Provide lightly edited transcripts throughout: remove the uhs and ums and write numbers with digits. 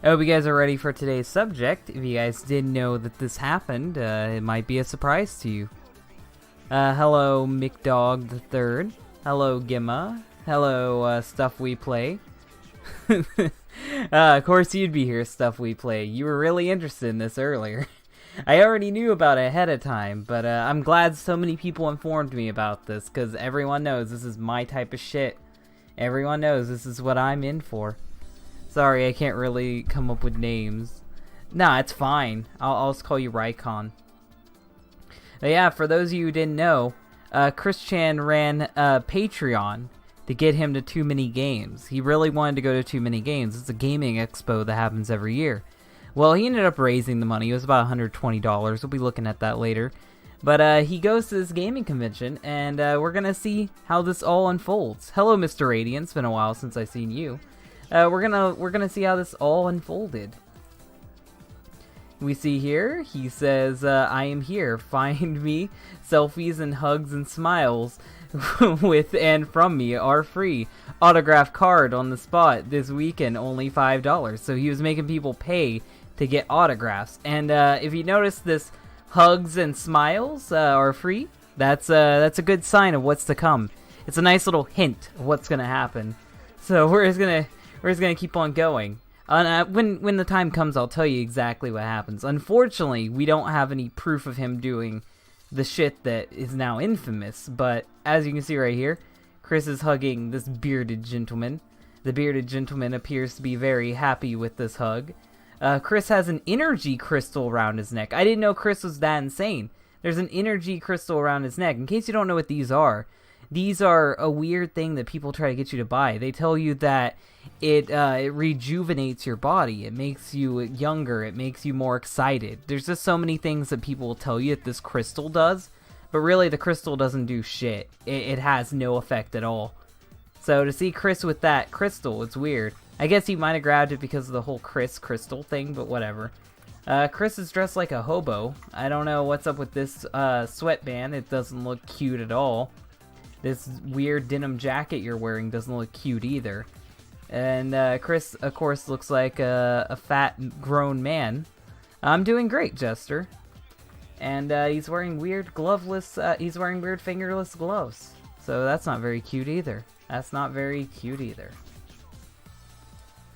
I hope you guys are ready for today's subject. If you guys didn't know that this happened, it might be a surprise to you. Hello, McDog the Third. Hello, Gimma. Hello, Stuff We Play. Of course you'd be here, Stuff We Play. You were really interested in this earlier. I already knew about it ahead of time, but I'm glad so many people informed me about this, because everyone knows this is my type of shit. Everyone knows this is what I'm in for. Sorry, I can't really come up with names. Nah, it's fine. I'll just call you Rycon. But yeah, for those of you who didn't know, Chris Chan ran Patreon to get him to Too Many Games. He really wanted to go to Too Many Games. It's a gaming expo that happens every year. Well, he ended up raising the money. It was about $120. We'll be looking at that later. But he goes to this gaming convention, and we're going to see how this all unfolds. Hello, Mr. Radiant. It's been a while since I've seen you. We're gonna see how this all unfolded. We see here, he says, I am here. Find me. Selfies and hugs and smiles with and from me are free. Autograph card on the spot this weekend, only $5. So he was making people pay to get autographs. And if you notice, this hugs and smiles are free. That's a good sign of what's to come. It's a nice little hint of what's gonna happen. So we're just gonna keep on going. When the time comes, I'll tell you exactly what happens. Unfortunately, we don't have any proof of him doing the shit that is now infamous. But as you can see right here, Chris is hugging this bearded gentleman. The bearded gentleman appears to be very happy with this hug. Chris has an energy crystal around his neck. I didn't know Chris was that insane. There's an energy crystal around his neck. In case you don't know what these are a weird thing that people try to get you to buy. They tell you that it rejuvenates your body. It makes you younger. It makes you more excited. There's just so many things that people will tell you that this crystal does, but really the crystal doesn't do shit. It has no effect at all. So to see Chris with that crystal, it's weird. I guess he might have grabbed it because of the whole Chris crystal thing, but whatever. Chris is dressed like a hobo. I don't know what's up with this sweatband. It doesn't look cute at all. This weird denim jacket you're wearing doesn't look cute either. And Chris, of course, looks like a fat, grown man. I'm doing great, Jester. And he's wearing weird he's wearing weird fingerless gloves. So that's not very cute either. That's not very cute either.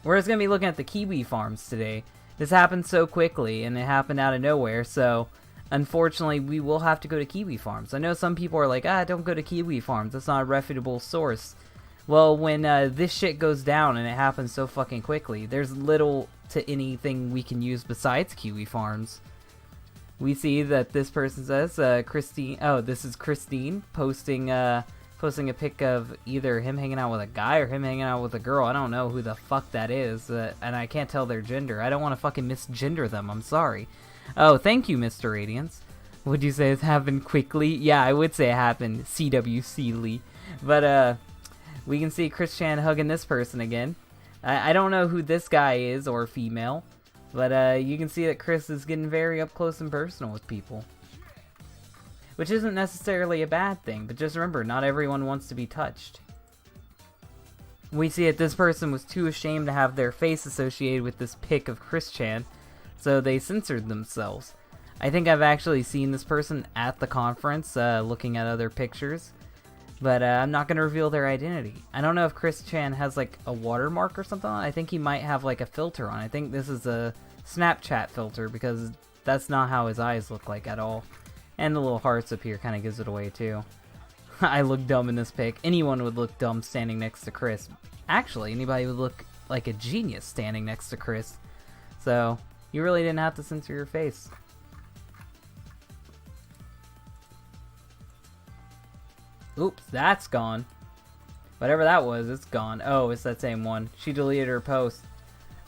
We're just going to be looking at the kiwi farms today. This happened so quickly, and it happened out of nowhere, so unfortunately, we will have to go to kiwi farms. I know some people are like, don't go to kiwi farms. That's not a reputable source. Well, when this shit goes down and it happens so fucking quickly, there's little to anything we can use besides kiwi farms. We see that this person says, Christine, this is Christine, posting a pic of either him hanging out with a guy or him hanging out with a girl. I don't know who the fuck that is, and I can't tell their gender. I don't want to fucking misgender them. I'm sorry. Oh, thank you, Mr. Radiance. Would you say it's happened quickly? Yeah, I would say it happened CWC-ly. But, we can see Chris Chan hugging this person again. I don't know who this guy is, or female. But, you can see that Chris is getting very up close and personal with people. Which isn't necessarily a bad thing, but just remember, not everyone wants to be touched. We see that this person was too ashamed to have their face associated with this pic of Chris Chan, so they censored themselves. I think I've actually seen this person at the conference, looking at other pictures, but I'm not going to reveal their identity. I don't know if Chris Chan has like a watermark or something on it. I think he might have like a filter on. I think this is a Snapchat filter, because that's not how his eyes look like at all. And the little hearts up here kind of gives it away too. I look dumb in this pic. Anyone would look dumb standing next to Chris. Actually, anybody would look like a genius standing next to Chris. So you really didn't have to censor your face. Oops, that's gone. Whatever that was, it's gone. Oh, it's that same one. She deleted her post.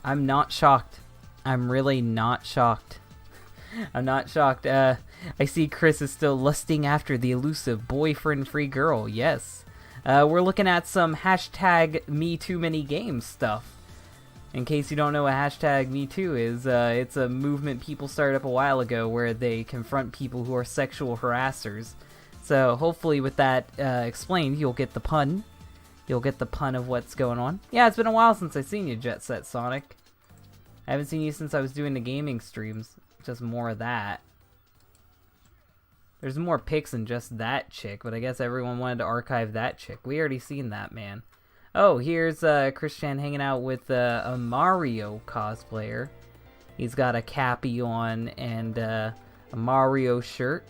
I'm not shocked. I'm really not shocked. I'm not shocked. I see Chris is still lusting after the elusive boyfriend-free girl. Yes. We're looking at some hashtag #MeTooManyGames stuff. In case you don't know what hashtag #MeToo is, it's a movement people started up a while ago where they confront people who are sexual harassers. So hopefully with that explained, you'll get the pun. You'll get the pun of what's going on. Yeah, it's been a while since I've seen you, Jet Set Sonic. I haven't seen you since I was doing the gaming streams. Just more of that. There's more pics than just that chick, but I guess everyone wanted to archive that chick. We already seen that, man. Oh, here's Chris Chan hanging out with a Mario cosplayer. He's got a cappy on and a Mario shirt.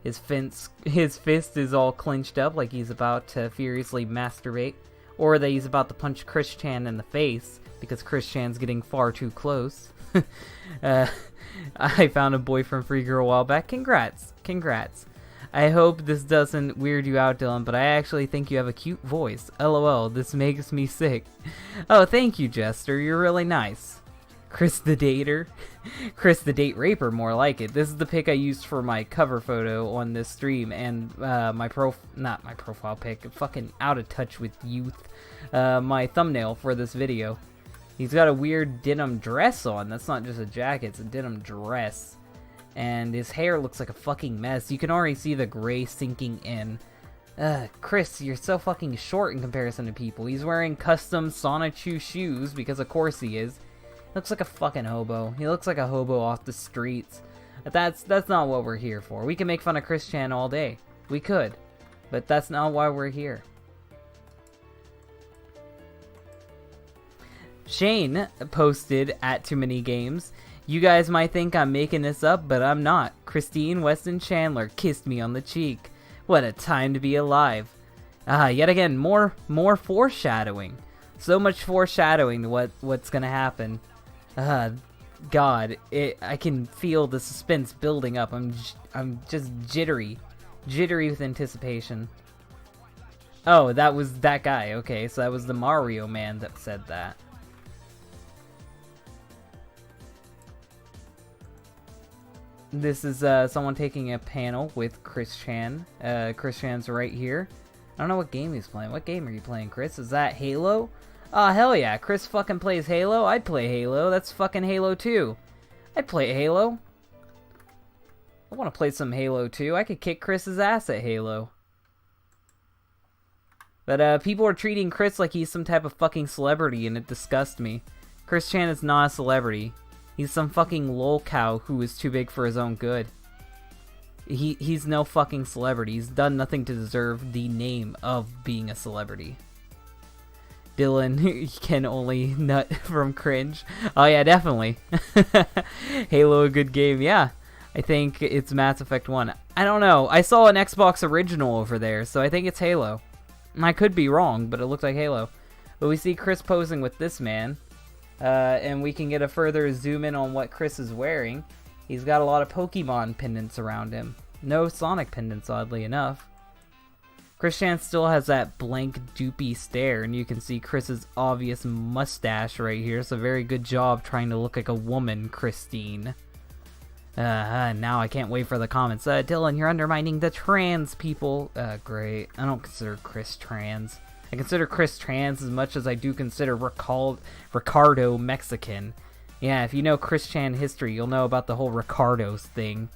His fist is all clenched up like he's about to furiously masturbate. Or that he's about to punch Chris Chan in the face because Chris Chan's getting far too close. I found a boyfriend for you a while back. Congrats. Congrats. I hope this doesn't weird you out, Dylan, but I actually think you have a cute voice. LOL, this makes me sick. Oh, thank you, Jester. You're really nice. Chris the Dater. Chris the Date Raper, more like it. This is the pic I used for my cover photo on this stream, and not my profile pic, fucking out of touch with youth, my thumbnail for this video. He's got a weird denim dress on. That's not just a jacket, it's a denim dress. And his hair looks like a fucking mess. You can already see the gray sinking in. Chris, you're so fucking short in comparison to people. He's wearing custom Sonichu shoes, because of course he is. Looks like a fucking hobo. He looks like a hobo off the streets. But that's not what we're here for. We can make fun of Chris Chan all day. We could. But that's not why we're here. Shane posted at Too Many Games. You guys might think I'm making this up, but I'm not. Christine Weston Chandler kissed me on the cheek. What a time to be alive. Yet again, more foreshadowing. So much foreshadowing to what's gonna happen. God, I can feel the suspense building up. I'm just jittery with anticipation. Oh, that was that guy. Okay, so that was the Mario man that said that. This is someone taking a panel with Chris Chan. Chris Chan's right here. I don't know what game he's playing. What game are you playing, Chris? Is that Halo? Oh, hell yeah. Chris fucking plays Halo. I'd play Halo. That's fucking Halo 2. I'd play Halo. I want to play some Halo 2. I could kick Chris's ass at Halo. But people are treating Chris like he's some type of fucking celebrity, and it disgusts me. Chris Chan is not a celebrity. He's some fucking lol cow who is too big for his own good. He's no fucking celebrity. He's done nothing to deserve the name of being a celebrity. Dylan can only nut from cringe. Oh yeah, definitely. Halo, a good game. Yeah, I think it's Mass Effect 1. I don't know. I saw an Xbox original over there, so I think it's Halo. I could be wrong, but it looked like Halo. But we see Chris posing with this man. And we can get a further zoom in on what Chris is wearing. He's got a lot of Pokemon pendants around him. No Sonic pendants, oddly enough. Chris Chan still has that blank, doopy stare, and you can see Chris's obvious mustache right here. So very good job trying to look like a woman, Christine. Now I can't wait for the comments. Dylan, you're undermining the trans people. Great. I don't consider Chris trans. I consider Chris trans as much as I do consider Ricardo Mexican. Yeah, if you know Chris Chan history, you'll know about the whole Ricardo's thing.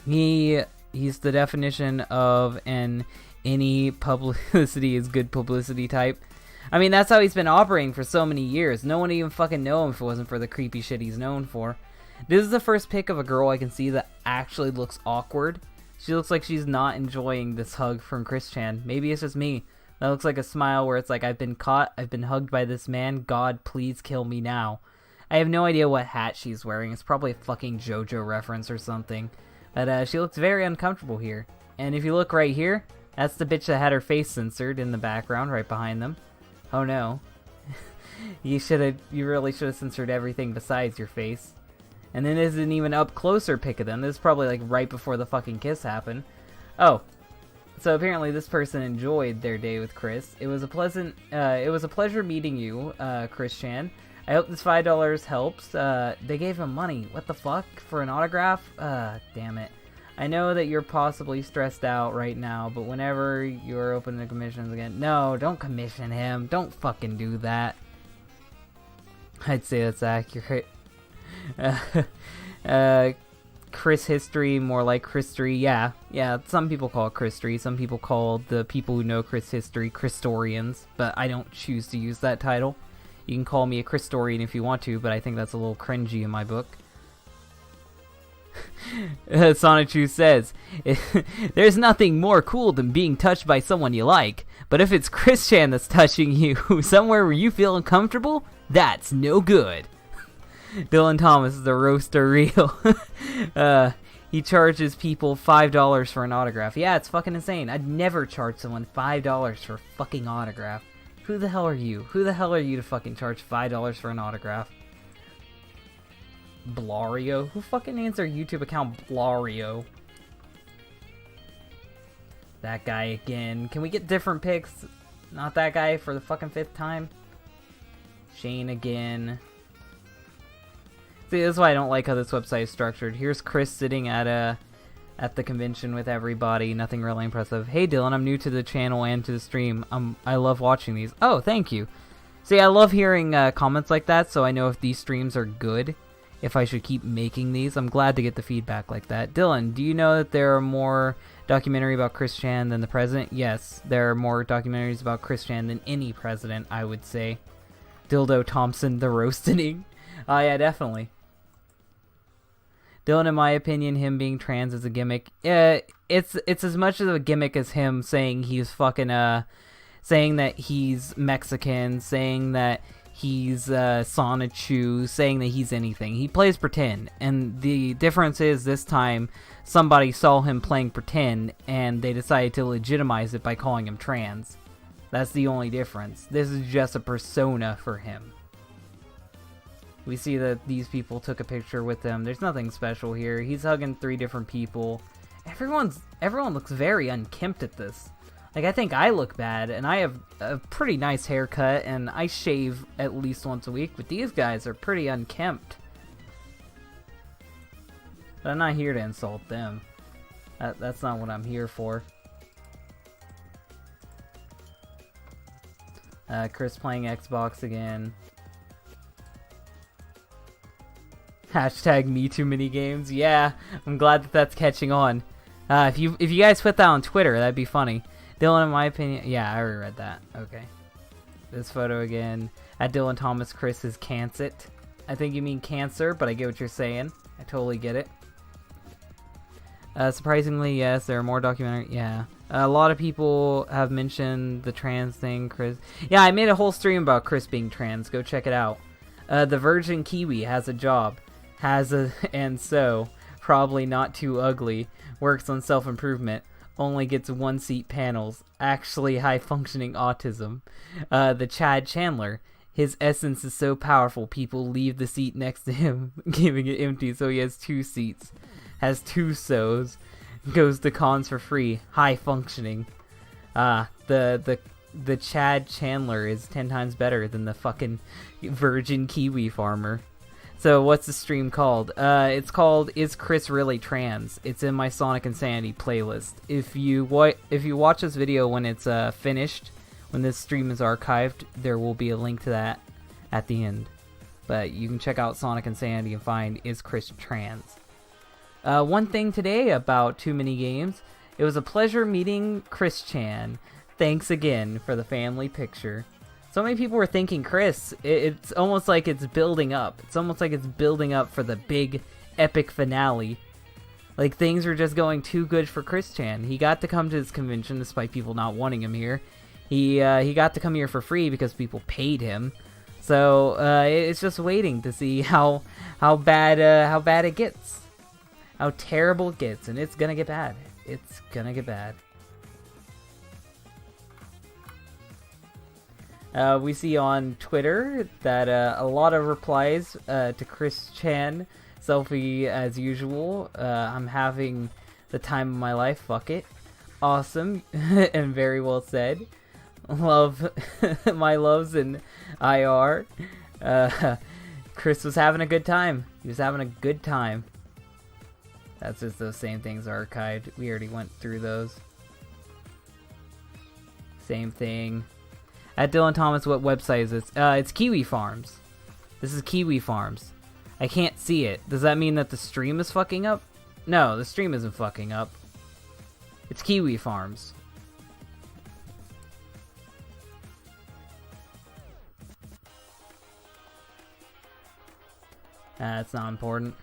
He's the definition of any publicity is good publicity type. I mean, that's how he's been operating for so many years. No one would even fucking know him if it wasn't for the creepy shit he's known for. This is the first pic of a girl I can see that actually looks awkward. She looks like she's not enjoying this hug from Chris Chan. Maybe it's just me. That looks like a smile where it's like, I've been caught, I've been hugged by this man, God, please kill me now. I have no idea what hat she's wearing. It's probably a fucking JoJo reference or something. But she looks very uncomfortable here. And if you look right here, that's the bitch that had her face censored in the background right behind them. Oh no. You really should have censored everything besides your face. And then this isn't even up closer pic of them. This is probably like right before the fucking kiss happened. Oh. So apparently this person enjoyed their day with Chris. It was a pleasure meeting you, Chris Chan. I hope this $5 helps. They gave him money. What the fuck? For an autograph? Damn it. I know that you're possibly stressed out right now, but whenever you're open to commissions again... No, don't commission him. Don't fucking do that. I'd say that's accurate. Chris history, more like Christory. Yeah, some people call it Christory. Some people call the people who know Chris history Christorians, but I don't choose to use that title. You can call me a Christorian if you want to, but I think that's a little cringy in my book. Sonichu says, there's nothing more cool than being touched by someone you like, but if it's Chris Chan that's touching you somewhere where you feel uncomfortable, that's no good. Dylan Thomas is the roaster real. He charges people $5 for an autograph. Yeah, it's fucking insane. I'd never charge someone $5 for a fucking autograph. Who the hell are you? Who the hell are you to fucking charge $5 for an autograph? Blario? Who fucking names their YouTube account Blario? That guy again. Can we get different picks? Not that guy for the fucking 5th time? Shane again. See, this is why I don't like how this website is structured. Here's Chris sitting at the convention with everybody. Nothing really impressive. Hey Dylan, I'm new to the channel and to the stream. I love watching these. Oh, thank you. See, I love hearing comments like that, so I know if these streams are good. If I should keep making these. I'm glad to get the feedback like that. Dylan, do you know that there are more documentaries about Chris Chan than the president? Yes, there are more documentaries about Chris Chan than any president, I would say. Dildo Thompson, the roasting. Oh yeah, definitely. Dylan, in my opinion, him being trans is a gimmick. It's as much of a gimmick as him saying he's fucking, saying that he's Mexican, saying that he's Sonichu, saying that he's anything. He plays pretend, and the difference is this time somebody saw him playing pretend and they decided to legitimize it by calling him trans. That's the only difference. This is just a persona for him. We see that these people took a picture with him. There's nothing special here. He's hugging 3 different people. Everyone looks very unkempt at this. Like, I think I look bad, and I have a pretty nice haircut, and I shave at least once a week, but these guys are pretty unkempt. But I'm not here to insult them. That's not what I'm here for. Chris playing Xbox again. Hashtag #MeTooMiniGames. Yeah, I'm glad that that's catching on. If you guys put that on Twitter, that'd be funny. Dylan, in my opinion, yeah, I already read that. Okay. This photo again. At Dylan Thomas, Chris is cancet. I think you mean cancer, but I get what you're saying. I totally get it. Surprisingly, yes, there are more documentaries. Yeah. A lot of people have mentioned the trans thing, Chris. Yeah, I made a whole stream about Chris being trans. Go check it out. The Virgin Kiwi has a job. And so, probably not too ugly. Works on self-improvement. Only gets 1-seat panels. Actually high-functioning autism. The Chad Chandler. His essence is so powerful, people leave the seat next to him, giving it empty, so he has 2 seats. Has 2 so's. Goes to cons for free. High-functioning. The Chad Chandler is 10 times better than the fucking Virgin Kiwi farmer. So what's the stream called? It's called Is Chris Really Trans? It's in my Sonic Insanity playlist. If you watch this video when it's finished, when this stream is archived, there will be a link to that at the end. But you can check out Sonic Insanity and find Is Chris Trans? One thing today about Too Many Games. It was a pleasure meeting Chris Chan. Thanks again for the family picture. So many people were thanking Chris. It's almost like it's building up. It's almost like it's building up for the big, epic finale. Like, things are just going too good for Chris Chan. He got to come to this convention despite people not wanting him here. He got to come here for free because people paid him. So it's just waiting to see how bad it gets, how terrible it gets, and it's gonna get bad. It's gonna get bad. We see on Twitter that a lot of replies to Chris Chan selfie as usual. I'm having the time of my life. Fuck it. Awesome and very well said. Love my loves in IR. Chris was having a good time. He was having a good time. That's just those same things archived. We already went through those. Same thing. At Dylan Thomas, what website is this? It's Kiwi Farms. This is Kiwi Farms. I can't see it. Does that mean that the stream is fucking up? No, the stream isn't fucking up. It's Kiwi Farms. It's not important.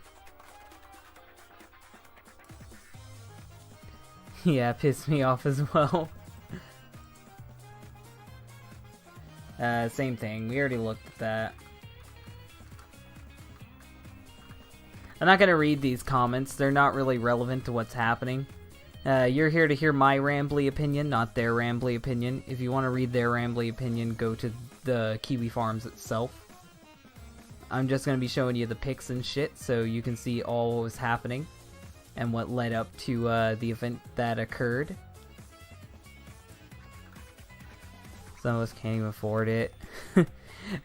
Yeah, pissed me off as well. Same thing. We already looked at that. I'm not gonna read these comments. They're not really relevant to what's happening. You're here to hear my rambly opinion, not their rambly opinion. If you want to read their rambly opinion, go to the Kiwi Farms itself. I'm just gonna be showing you the pics and shit, so you can see all what was happening and what led up to the event that occurred. Some of us can't even afford it.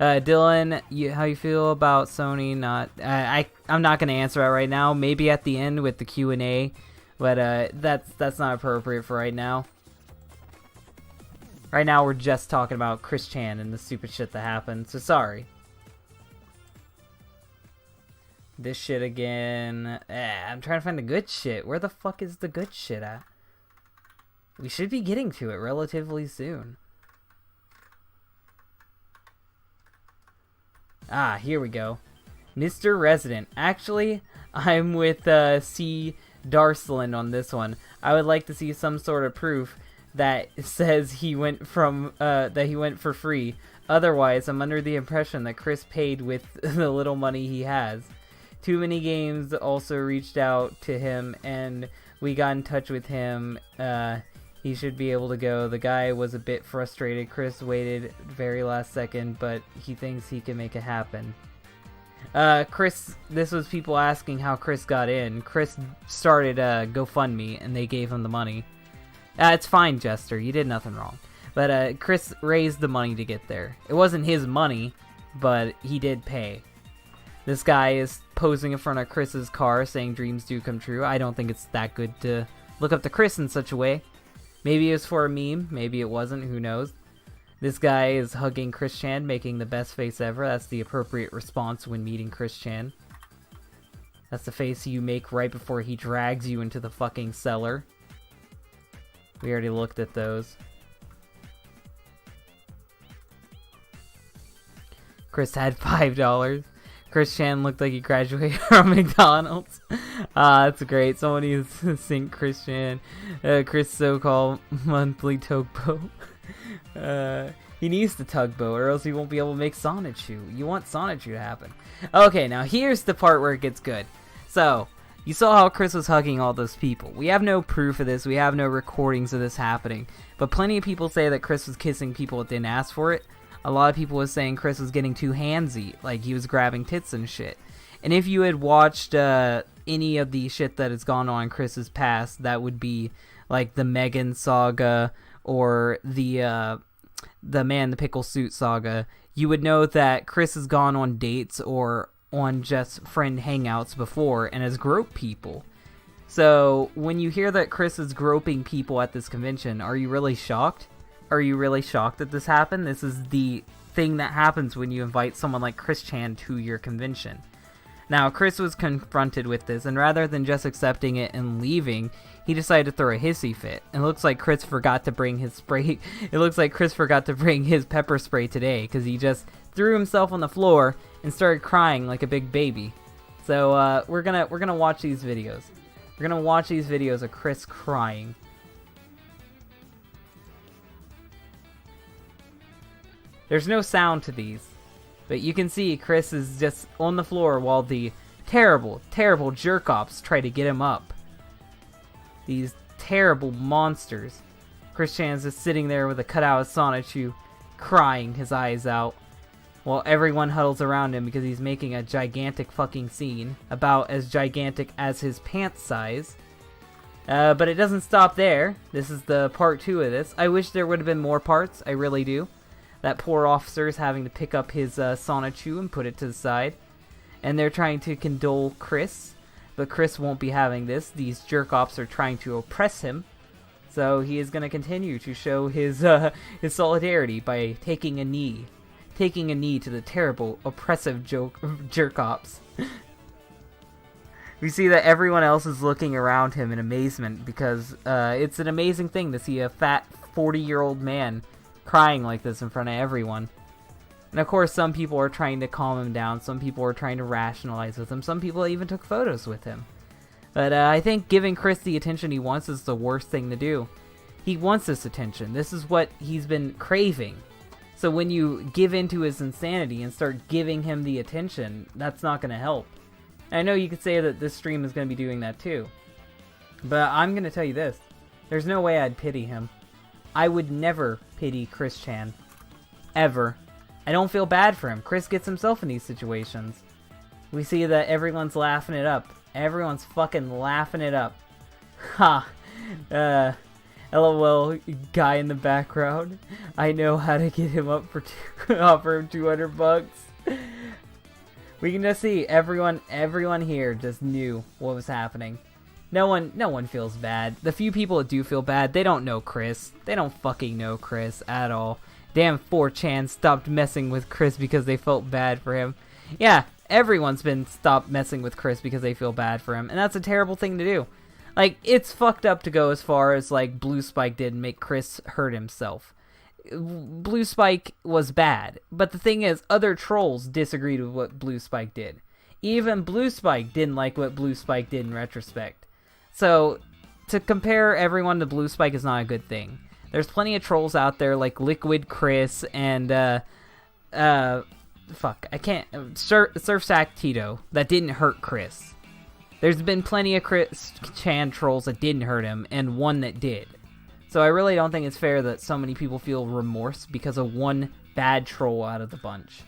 Dylan, how you feel about Sony not... I'm not going to answer that right now. Maybe at the end with the Q&A. But that's not appropriate for right now. Right now we're just talking about Chris Chan and the stupid shit that happened. So sorry. This shit again. I'm trying to find the good shit. Where the fuck is the good shit at? We should be getting to it relatively soon. Ah, here we go. Mr. Resident. Actually, I'm with C. Darsland on this one. I would like to see some sort of proof that says he went from that he went for free. Otherwise, I'm under the impression that Chris paid with the little money he has. Too Many Games also reached out to him, and we got in touch with him. He should be able to go. The guy was a bit frustrated. Chris waited very last second, but he thinks he can make it happen. Chris, this was people asking how Chris got in. Chris started GoFundMe, and they gave him the money. It's fine, Jester. You did nothing wrong. But Chris raised the money to get there. It wasn't his money, but he did pay. This guy is posing in front of Chris's car saying dreams do come true. I don't think it's that good to look up to Chris in such a way. Maybe it was for a meme. Maybe it wasn't. Who knows? This guy is hugging Chris Chan, making the best face ever. That's the appropriate response when meeting Chris Chan. That's the face you make right before he drags you into the fucking cellar. We already looked at those. Chris had $5. Chris Chan looked like he graduated from McDonald's. That's great. Someone needs to sync Chris Chan. Chris so-called monthly tugboat. He needs the tugboat or else he won't be able to make Sonichu. You want Sonichu to happen. Okay, now here's the part where it gets good. So, you saw how Chris was hugging all those people. We have no proof of this. We have no recordings of this happening. But plenty of people say that Chris was kissing people that didn't ask for it. A lot of people was saying Chris was getting too handsy, like he was grabbing tits and shit. And if you had watched any of the shit that has gone on in Chris's past, that would be like the Megan saga or the Man in the Pickle Suit saga, you would know that Chris has gone on dates or on just friend hangouts before and has groped people. So when you hear that Chris is groping people at this convention, are you really shocked? Are you really shocked that this happened? This is the thing that happens when you invite someone like Chris Chan to your convention. Now, Chris was confronted with this, and rather than just accepting it and leaving, he decided to throw a hissy fit. It looks like Chris forgot to bring his spray. It looks like Chris forgot to bring his pepper spray today, because he just threw himself on the floor and started crying like a big baby. So we're gonna watch these videos. We're gonna watch these videos of Chris crying. There's no sound to these, but you can see Chris is just on the floor while the terrible, terrible jerk-offs try to get him up. These terrible monsters. Chris Chan's just sitting there with a cutout of Sonichu, crying his eyes out, while everyone huddles around him because he's making a gigantic fucking scene, about as gigantic as his pants size. But it doesn't stop there. This is the part 2 of this. I wish there would have been more parts, I really do. That poor officer is having to pick up his Sonichu and put it to the side. And they're trying to condole Chris. But Chris won't be having this. These jerk-offs are trying to oppress him. So he is going to continue to show his solidarity by taking a knee. Taking a knee to the terrible, oppressive jerk-offs. We see that everyone else is looking around him in amazement. Because it's an amazing thing to see a fat 40-year-old man crying like this in front of everyone. And of course, some people are trying to calm him down. Some people are trying to rationalize with him. Some people even took photos with him. But I think giving Chris the attention he wants is the worst thing to do. He wants this attention. This is what he's been craving. So when you give into his insanity and start giving him the attention, that's not going to help. And I know you could say that this stream is going to be doing that too. But I'm going to tell you this. There's no way I'd pity him. I would never pity Chris Chan. Ever. I don't feel bad for him. Chris gets himself in these situations. We see that everyone's laughing it up. Everyone's fucking laughing it up. Ha! LOL, guy in the background. I know how to get him up for offer him $200. We can just see everyone here just knew what was happening. No one feels bad. The few people that do feel bad, they don't know Chris. They don't fucking know Chris at all. Damn 4chan stopped messing with Chris because they felt bad for him. Yeah, everyone's been stopped messing with Chris because they feel bad for him, and that's a terrible thing to do. Like, it's fucked up to go as far as, like, Blue Spike did and make Chris hurt himself. Blue Spike was bad, but the thing is, other trolls disagreed with what Blue Spike did. Even Blue Spike didn't like what Blue Spike did in retrospect. So, to compare everyone to Blue Spike is not a good thing. There's plenty of trolls out there like Liquid Chris and, Surfsack Tito that didn't hurt Chris. There's been plenty of Chris Chan trolls that didn't hurt him, and one that did. So I really don't think it's fair that so many people feel remorse because of one bad troll out of the bunch.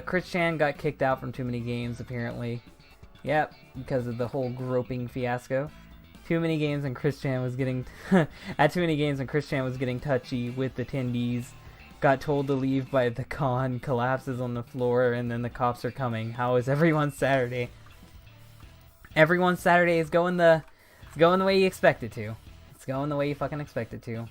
Chris Chan got kicked out from Too Many Games, apparently. Yep, because of the whole groping fiasco. Too Many Games and Chris Chan was getting... At Too Many Games and Chris Chan was getting touchy with the attendees. Got told to leave by the con, collapses on the floor, and then the cops are coming. How is everyone's Saturday? Everyone's Saturday is going the way you expect it to. It's going the way you fucking expect it to.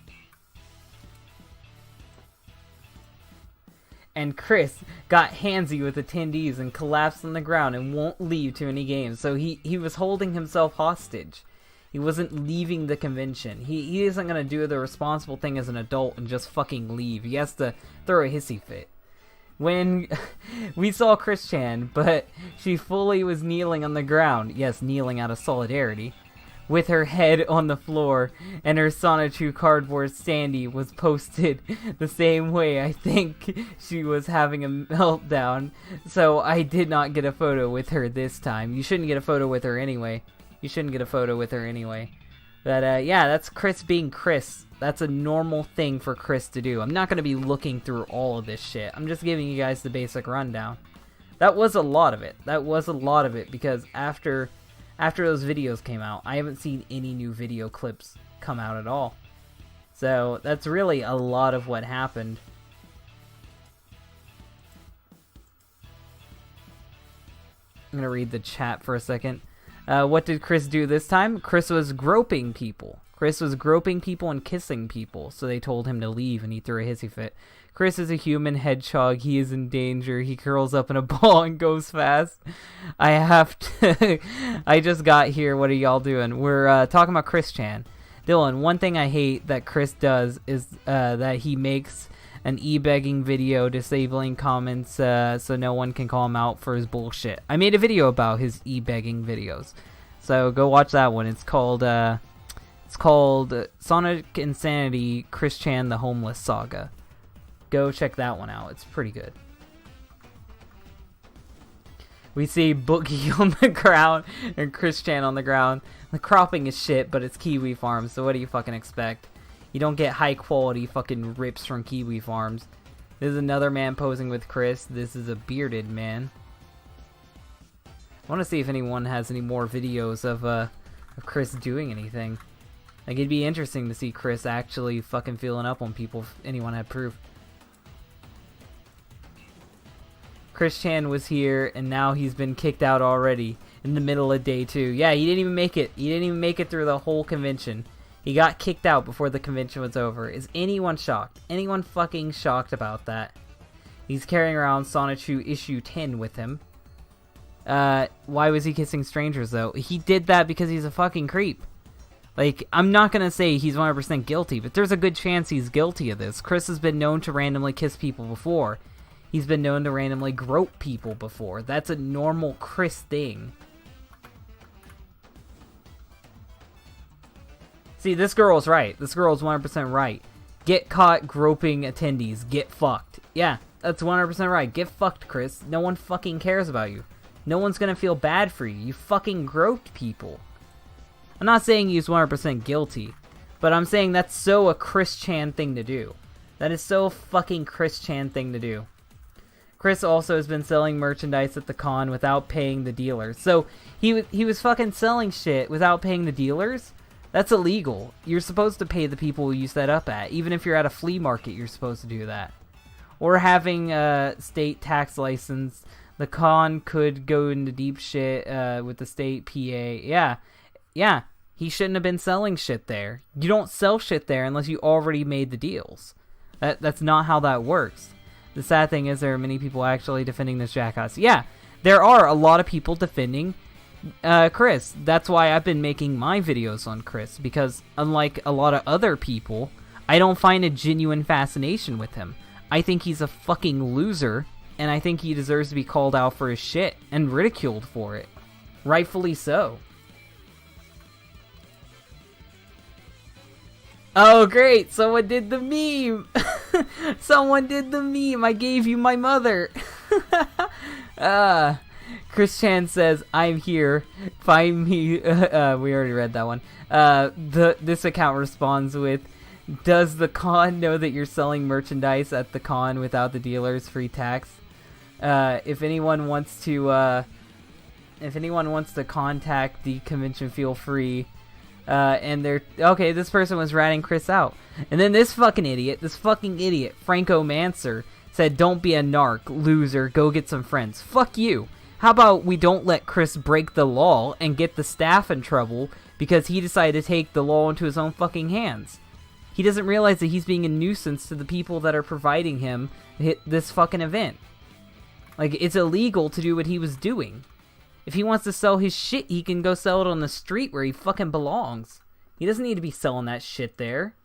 And Chris got handsy with attendees and collapsed on the ground and won't leave Too Many Games. So he was holding himself hostage. He wasn't leaving the convention. He isn't going to do the responsible thing as an adult and just fucking leave. He has to throw a hissy fit. When we saw Chris Chan, but she fully was kneeling on the ground. Yes, kneeling out of solidarity. With her head on the floor, and her Sonichu cardboard standee was posted the same way. I think she was having a meltdown, so I did not get a photo with her this time. You shouldn't get a photo with her anyway. But yeah, that's Chris being Chris. That's a normal thing for Chris to do. I'm not going to be looking through all of this shit. I'm just giving you guys the basic rundown. That was a lot of it. Because after those videos came out, I haven't seen any new video clips come out at all. So that's really a lot of what happened. I'm going to read the chat for a second. What did Chris do this time? Chris was groping people. And kissing people, so they told him to leave, and he threw a hissy fit. Chris is a human hedgehog. He is in danger. He curls up in a ball and goes fast. I just got here. What are y'all doing? We're talking about Chris Chan. Dylan, one thing I hate that Chris does is that he makes an e-begging video disabling comments so no one can call him out for his bullshit. I made a video about his e-begging videos, so go watch that one. It's called Sonic Insanity Chris Chan the Homeless Saga. Go check that one out. It's pretty good. We see Boogie on the ground and Chris Chan on the ground. The cropping is shit, but it's Kiwi Farms, so what do you fucking expect? You don't get high quality fucking rips from Kiwi Farms. This is another man posing with Chris. This is a bearded man. I want to see if anyone has any more videos of Chris doing anything. Like, it'd be interesting to see Chris actually fucking feeling up on people if anyone had proof. Chris Chan was here, and now he's been kicked out already in the middle of day 2. Yeah, he didn't even make it. He didn't even make it through the whole convention. He got kicked out before the convention was over. Is anyone shocked? Anyone fucking shocked about that? He's carrying around Sonichu issue 10 with him. Why was he kissing strangers, though? He did that because he's a fucking creep. Like, I'm not gonna say he's 100% guilty, but there's a good chance he's guilty of this. Chris has been known to randomly kiss people before. He's been known to randomly grope people before. That's a normal Chris thing. See, this girl's right. This girl's 100% right. Get caught groping attendees. Get fucked. Yeah, that's 100% right. Get fucked, Chris. No one fucking cares about you. No one's gonna feel bad for you. You fucking groped people. I'm not saying he's 100% guilty, but I'm saying that's so a Chris Chan thing to do. That is so fucking Chris Chan thing to do. Chris also has been selling merchandise at the con without paying the dealers. So he was fucking selling shit without paying the dealers? That's illegal. You're supposed to pay the people you set up at. Even if you're at a flea market, you're supposed to do that. Or having a state tax license. The con could go into deep shit with the state PA. Yeah. He shouldn't have been selling shit there. You don't sell shit there unless you already made the deals. That's not how that works. The sad thing is there are many people actually defending this jackass. Yeah, there are a lot of people defending Chris. That's why I've been making my videos on Chris, because unlike a lot of other people, I don't find a genuine fascination with him. I think he's a fucking loser, and I think he deserves to be called out for his shit and ridiculed for it. Rightfully so. Oh, great! Someone did the meme! Someone did the meme! I gave you my mother! Chris Chan says, I'm here. Find me. We already read that one. This account responds with, does the con know that you're selling merchandise at the con without the dealer's free tax? If anyone wants to contact the convention, feel free. And they're okay. This person was ratting Chris out, and then this fucking idiot, Franco Manser, said, "Don't be a narc, loser. Go get some friends." Fuck you. How about we don't let Chris break the law and get the staff in trouble because he decided to take the law into his own fucking hands? He doesn't realize that he's being a nuisance to the people that are providing him this fucking event. Like, it's illegal to do what he was doing. If he wants to sell his shit, he can go sell it on the street where he fucking belongs. He doesn't need to be selling that shit there.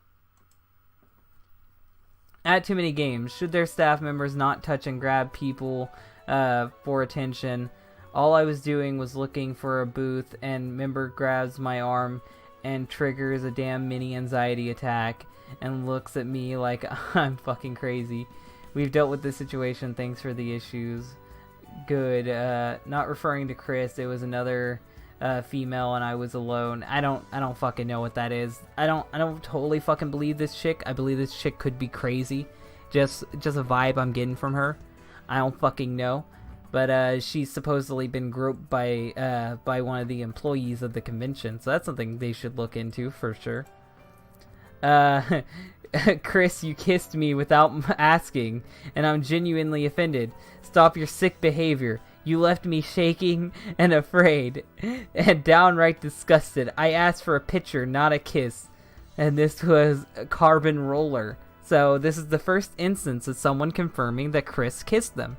At too many games, should their staff members not touch and grab people for attention? All I was doing was looking for a booth, and member grabs my arm and triggers a damn mini anxiety attack and looks at me like I'm fucking crazy. We've dealt with this situation. Thanks for the issues. Good. Not referring to Chris. It was another female, and I was alone. I don't fucking know what that is. I don't totally fucking believe this chick. I believe this chick could be crazy. Just a vibe I'm getting from her. I don't fucking know. But she's supposedly been groped by one of the employees of the convention, so that's something they should look into for sure. Chris, you kissed me without asking, and I'm genuinely offended. Stop your sick behavior. You left me shaking and afraid and downright disgusted. I asked for a picture, not a kiss, and this was a carbon roller. So this is the first instance of someone confirming that Chris kissed them.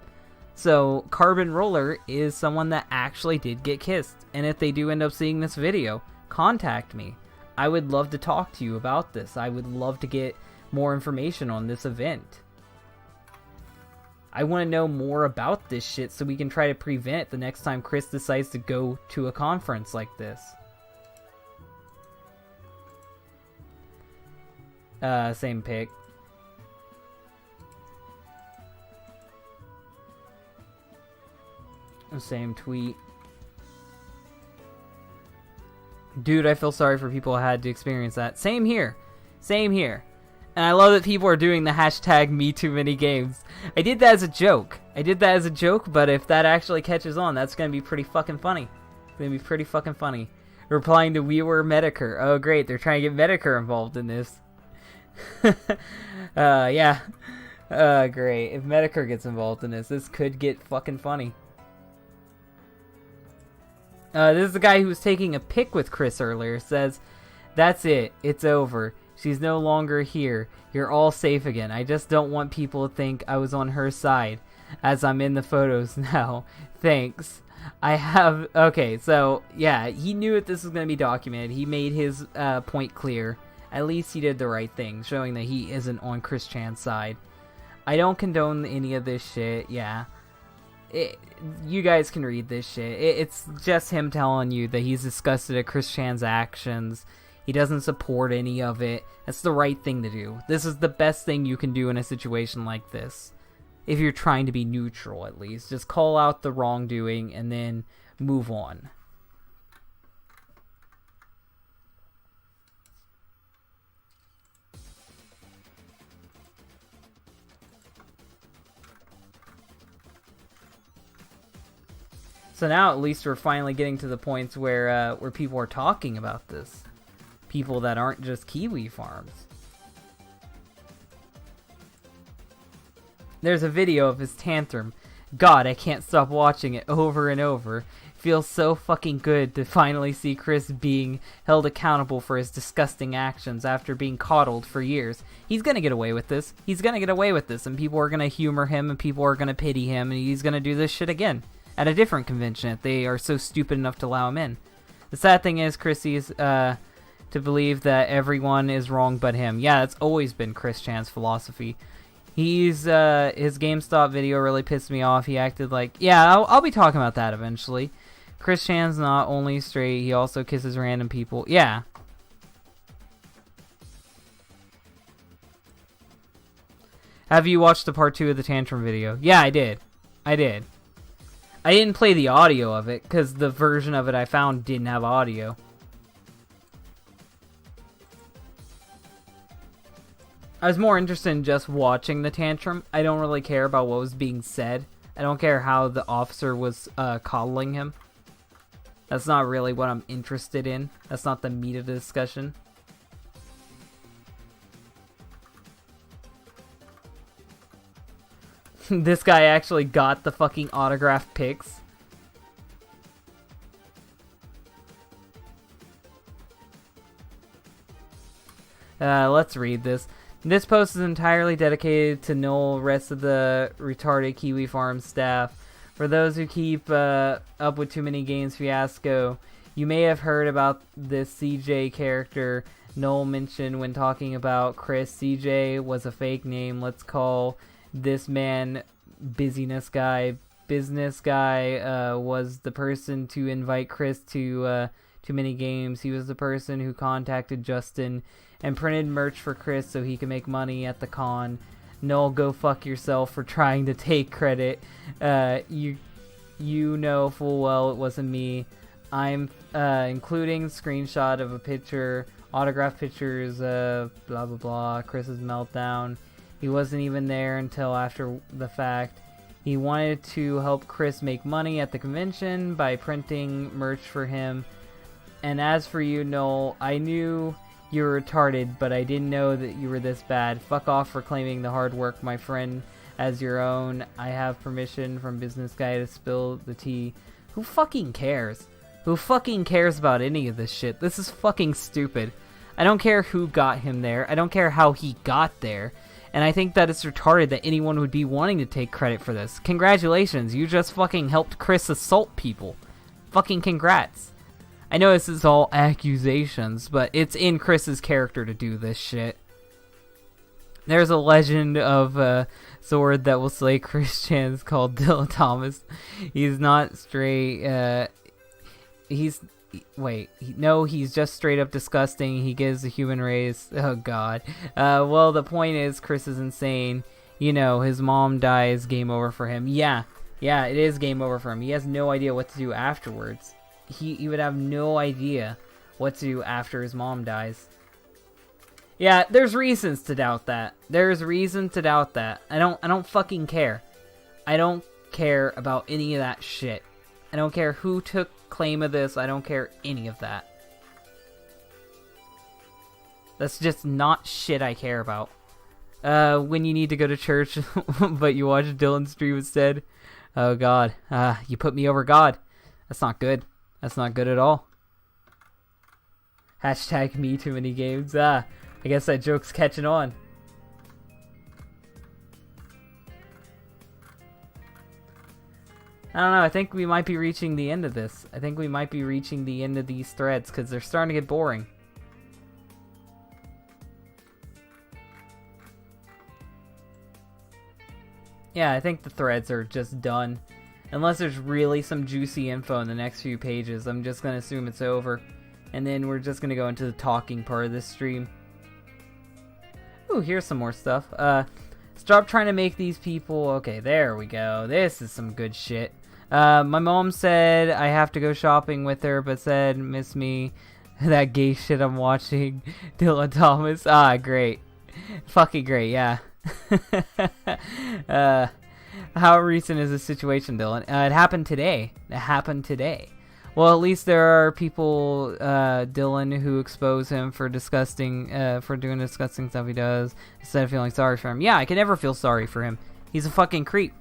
So carbon roller is someone that actually did get kissed, and if they do end up seeing this video, contact me. I would love to talk to you about this. I would love to get more information on this event. I want to know more about this shit so we can try to prevent it the next time Chris decides to go to a conference like this. Same pic. Same tweet. Dude, I feel sorry for people who had to experience that. Same here. Same here. And I love that people are doing the hashtag #MeTooManyGames. I did that as a joke, but if that actually catches on, that's going to be pretty fucking funny. It's going to be pretty fucking funny. Replying to We Were Medicare. Oh, great. They're trying to get Medicare involved in this. Yeah. Great. If Medicare gets involved in this could get fucking funny. This is the guy who was taking a pic with Chris earlier. Says, that's it. It's over. She's no longer here. You're all safe again. I just don't want people to think I was on her side. as I'm in the photos now. Thanks. I have... Okay, so, yeah, he knew that this was going to be documented. He made his point clear. At least he did the right thing, showing that he isn't on Chris Chan's side. I don't condone any of this shit, yeah. You guys can read this shit. It's just him telling you that he's disgusted at Chris Chan's actions. He doesn't support any of it. That's the right thing to do. This is the best thing you can do in a situation like this. If you're trying to be neutral, at least. Just call out the wrongdoing and then move on. So now at least we're finally getting to the points where people are talking about this. People that aren't just Kiwi farms. There's a video of his tantrum. God, I can't stop watching it over and over. Feels so fucking good to finally see Chris being held accountable for his disgusting actions after being coddled for years. He's gonna get away with this. He's gonna get away with this, and people are gonna humor him, and people are gonna pity him, and he's gonna do this shit again at a different convention if they are so stupid enough to allow him in. The sad thing is, Chrissy's to believe that everyone is wrong but him. Yeah, that's always been Chris Chan's philosophy. His GameStop video really pissed me off. He acted like... Yeah, I'll be talking about that eventually. Chris Chan's not only straight, he also kisses random people. Yeah. Have you watched the part 2 of the Tantrum video? Yeah, I did. I didn't play the audio of it, because the version of it I found didn't have audio. I was more interested in just watching the tantrum. I don't really care about what was being said. I don't care how the officer was coddling him. That's not really what I'm interested in. That's not the meat of the discussion. This guy actually got the fucking autographed pics. Let's read this. This post is entirely dedicated to Noel, rest of the retarded Kiwi Farm staff. For those who keep up with Too Many Games fiasco, you may have heard about this CJ character Noel mentioned when talking about Chris. CJ was a fake name. Let's call this man Business Guy. Business Guy was the person to invite Chris to Too Many Games. He was the person who contacted Justin and printed merch for Chris so he could make money at the con. Noel, go fuck yourself for trying to take credit. You know full well it wasn't me. I'm including screenshot of a picture, autographed pictures, blah blah blah, Chris's meltdown. He wasn't even there until after the fact. He wanted to help Chris make money at the convention by printing merch for him. And as for you, Noel, I knew you were retarded, but I didn't know that you were this bad. Fuck off for claiming the hard work, my friend, as your own. I have permission from Business Guy to spill the tea. Who fucking cares? Who fucking cares about any of this shit? This is fucking stupid. I don't care who got him there. I don't care how he got there. And I think that it's retarded that anyone would be wanting to take credit for this. Congratulations, you just fucking helped Chris assault people. Fucking congrats. I know this is all accusations, but it's in Chris's character to do this shit. There's a legend of a sword that will slay Chris Chan's called Dylan Thomas. He's not straight, he's just straight up disgusting. He gives the human race. Oh god. Well, the point is, Chris is insane. You know, his mom dies, game over for him. Yeah, it is game over for him. He has no idea what to do afterwards. He would have no idea what to do after his mom dies. Yeah, there's reasons to doubt that. There's reason to doubt that. I don't fucking care. I don't care about any of that shit. I don't care who took claim of this. I don't care any of that. That's just not shit I care about. When you need to go to church, but you watch Dylan's stream instead. Oh god. You put me over God. That's not good. That's not good at all. Hashtag me too many games. I guess that joke's catching on. I don't know, I think we might be reaching the end of this. I think we might be reaching the end of these threads, because they're starting to get boring. Yeah, I think the threads are just done. Unless there's really some juicy info in the next few pages, I'm just going to assume it's over. And then we're just going to go into the talking part of this stream. Ooh, here's some more stuff. Stop trying to make these people... Okay, there we go. This is some good shit. My mom said I have to go shopping with her, but said, miss me. That gay shit I'm watching. Dylan Thomas. Ah, great. Fucking great, yeah. How recent is this situation, Dylan? It happened today. It happened today. Well, at least there are people, Dylan, who expose him for doing disgusting stuff he does, instead of feeling sorry for him. Yeah, I can never feel sorry for him. He's a fucking creep.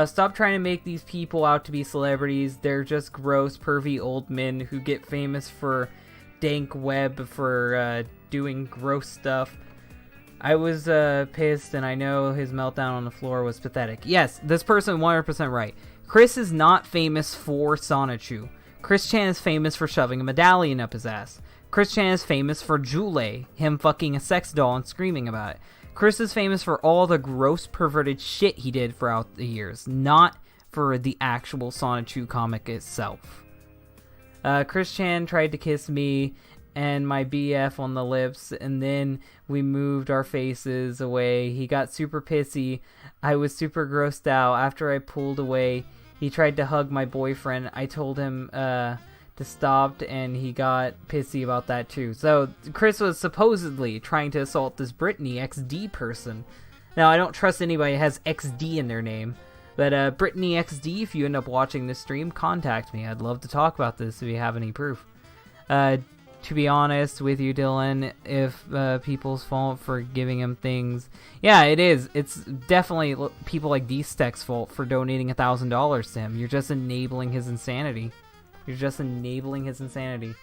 Stop trying to make these people out to be celebrities. They're just gross, pervy old men who get famous for dank web, for doing gross stuff. I was pissed, and I know his meltdown on the floor was pathetic. Yes, this person 100% right. Chris is not famous for Sonichu. Chris Chan is famous for shoving a medallion up his ass. Chris Chan is famous for Jule, him fucking a sex doll and screaming about it. Chris is famous for all the gross perverted shit he did throughout the years, not for the actual Sonichu comic itself. Chris Chan tried to kiss me and my BF on the lips, and then we moved our faces away. He got super pissy. I was super grossed out. After I pulled away, he tried to hug my boyfriend. I told him to stop, and he got pissy about that too. So Chris was supposedly trying to assault this Brittany XD person. Now, I don't trust anybody that has XD in their name, but Brittany XD, if you end up watching this stream, contact me. I'd love to talk about this if you have any proof. To be honest with you, Dylan, if people's fault for giving him things... Yeah, it is. It's definitely people like D-Steck's fault for donating $1,000 to him. You're just enabling his insanity. You're just enabling his insanity.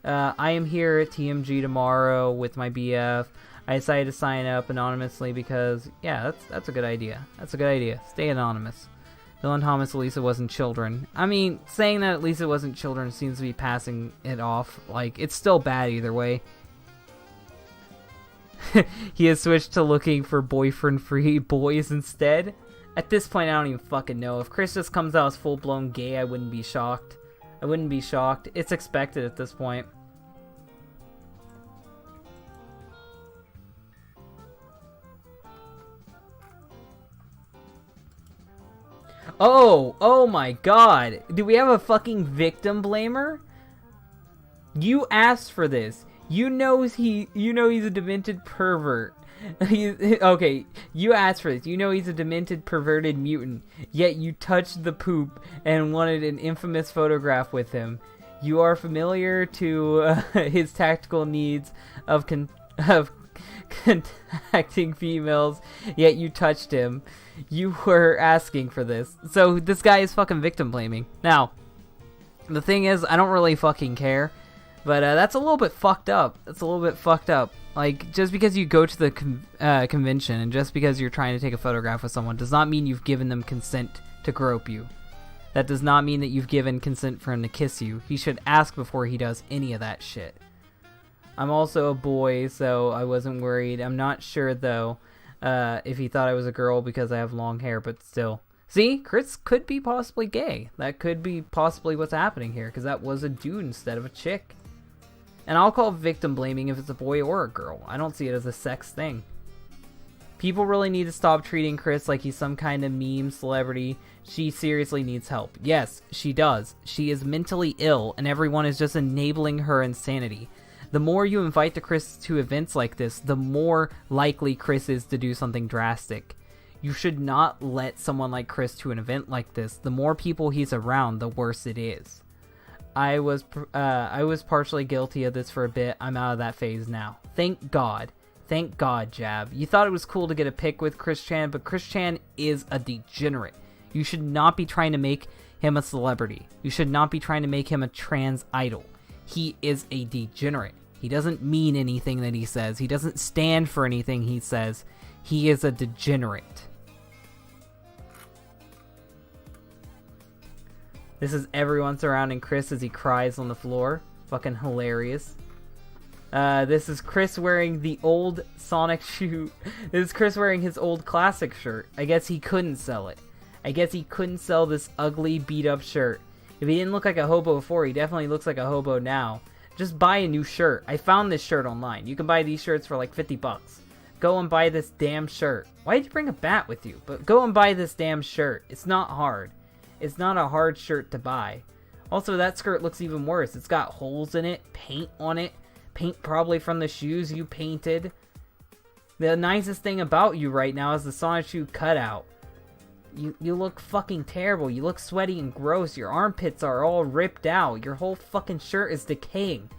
I am here at TMG tomorrow with my BF. I decided to sign up anonymously because, yeah, that's a good idea. That's a good idea. Stay anonymous. Dylan Thomas, at least it wasn't children. I mean, saying that at least it wasn't children seems to be passing it off. Like, it's still bad either way. He has switched to looking for boyfriend-free boys instead. At this point, I don't even fucking know. If Chris just comes out as full-blown gay, I wouldn't be shocked. I wouldn't be shocked. It's expected at this point. Oh my god. Do we have a fucking victim blamer? You asked for this. You know he's a demented pervert. Okay, you asked for this. You know he's a demented, perverted mutant. Yet you touched the poop and wanted an infamous photograph with him. You are familiar to his tactical needs of contacting females, yet you touched him. You were asking for this. So this guy is fucking victim blaming. Now, the thing is, I don't really fucking care, but that's a little bit fucked up. That's a little bit fucked up. Like, just because you go to the convention and just because you're trying to take a photograph with someone does not mean you've given them consent to grope you. That does not mean that you've given consent for him to kiss you. He should ask before he does any of that shit. I'm also a boy, so I wasn't worried. I'm not sure, though, if he thought I was a girl because I have long hair, but still. See? Chris could be possibly gay. That could be possibly what's happening here, because that was a dude instead of a chick. And I'll call victim blaming if it's a boy or a girl. I don't see it as a sex thing. People really need to stop treating Chris like he's some kind of meme celebrity. She seriously needs help. Yes, she does. She is mentally ill, and everyone is just enabling her insanity. The more you invite the Chris to events like this, the more likely Chris is to do something drastic. You should not let someone like Chris to an event like this. The more people he's around, the worse it is. I was partially guilty of this for a bit. I'm out of that phase now. Thank God. Thank God, Jab. You thought it was cool to get a pic with Chris Chan, but Chris Chan is a degenerate. You should not be trying to make him a celebrity. You should not be trying to make him a trans idol. He is a degenerate. He doesn't mean anything that he says. He doesn't stand for anything he says. He is a degenerate. This is everyone surrounding Chris as he cries on the floor. Fucking hilarious. This is Chris wearing the old Sonic shoe. This is Chris wearing his old classic shirt. I guess he couldn't sell it. I guess he couldn't sell this ugly, beat-up shirt. If he didn't look like a hobo before, he definitely looks like a hobo now. Just buy a new shirt. I found this shirt online. You can buy these shirts for like 50 bucks. Go and buy this damn shirt. Why did you bring a bat with you? But go and buy this damn shirt. It's not hard. It's not a hard shirt to buy. Also, that skirt looks even worse. It's got holes in it, paint on it. Paint probably from the shoes you painted. The nicest thing about you right now is the Sonic shoe cutout. You look fucking terrible. You look sweaty and gross. Your armpits are all ripped out. Your whole fucking shirt is decaying.